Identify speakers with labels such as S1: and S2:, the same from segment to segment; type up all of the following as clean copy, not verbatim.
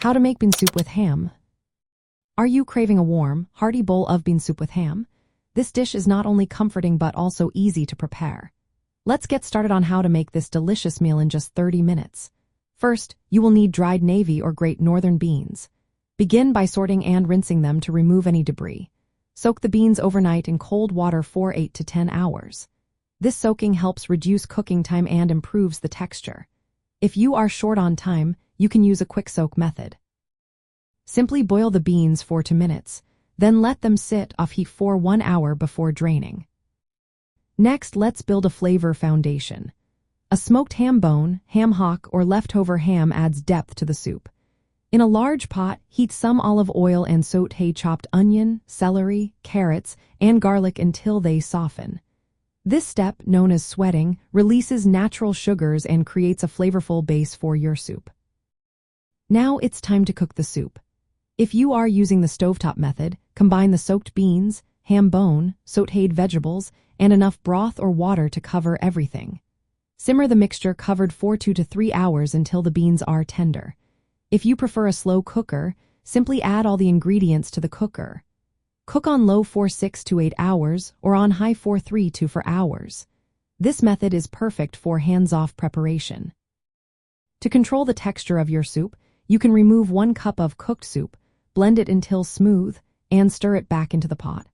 S1: How to make bean soup with ham. Are you craving a warm, hearty bowl of bean soup with ham? This dish is not only comforting but also easy to prepare. Let's get started on how to make this delicious meal in just 30 minutes. First, you will need dried navy or Great Northern beans. Begin by sorting and rinsing them to remove any debris. Soak the beans overnight in cold water for 8 to 10 hours. This soaking helps reduce cooking time and improves the texture. If you are short on time, you can use a quick soak method. Simply boil the beans for 2 minutes, then let them sit off heat for 1 hour before draining. Next, let's build a flavor foundation. A smoked ham bone, ham hock, or leftover ham adds depth to the soup. In a large pot, heat some olive oil and sauté chopped onion, celery, carrots, and garlic until they soften. This step, known as sweating, releases natural sugars and creates a flavorful base for your soup. Now it's time to cook the soup. If you are using the stovetop method, combine the soaked beans, ham bone, sautéed vegetables, and enough broth or water to cover everything. Simmer the mixture covered for 2 to 3 hours until the beans are tender. If you prefer a slow cooker, simply add all the ingredients to the cooker. Cook on low for 6 to 8 hours or on high for 3 to 4 hours. This method is perfect for hands-off preparation. To control the texture of your soup, you can remove 1 cup of cooked soup, blend it until smooth, and stir it back into the pot.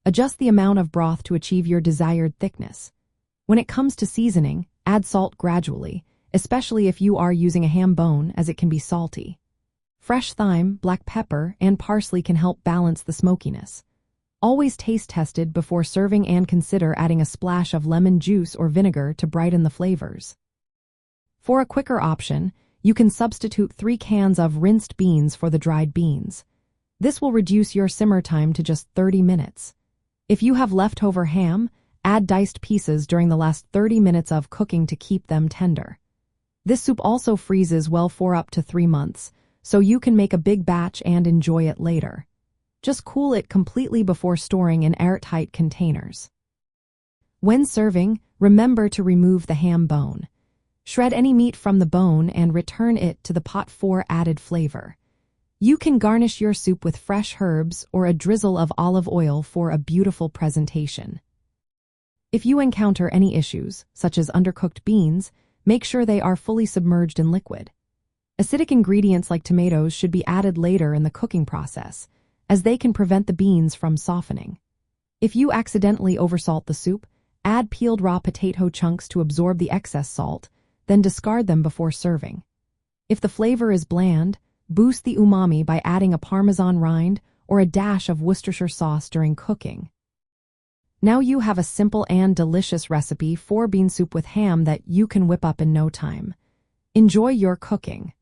S1: Adjust the amount of broth to achieve your desired thickness. When it comes to seasoning, add salt gradually, especially if you are using a ham bone, as it can be salty. Fresh thyme, black pepper, and parsley can help balance the smokiness. Always taste tested before serving and consider adding a splash of lemon juice or vinegar to brighten the flavors. For a quicker option, you can substitute 3 cans of rinsed beans for the dried beans. This will reduce your simmer time to just 30 minutes. If you have leftover ham, add diced pieces during the last 30 minutes of cooking to keep them tender. This soup also freezes well for up to 3 months, so you can make a big batch and enjoy it later. Just cool it completely before storing in airtight containers. When serving, remember to remove the ham bone. Shred any meat from the bone and return it to the pot for added flavor. You can garnish your soup with fresh herbs or a drizzle of olive oil for a beautiful presentation. If you encounter any issues, such as undercooked beans, make sure they are fully submerged in liquid. Acidic ingredients like tomatoes should be added later in the cooking process, as they can prevent the beans from softening. If you accidentally oversalt the soup, add peeled raw potato chunks to absorb the excess salt, then discard them before serving. If the flavor is bland, boost the umami by adding a Parmesan rind or a dash of Worcestershire sauce during cooking. Now you have a simple and delicious recipe for bean soup with ham that you can whip up in no time. Enjoy your cooking.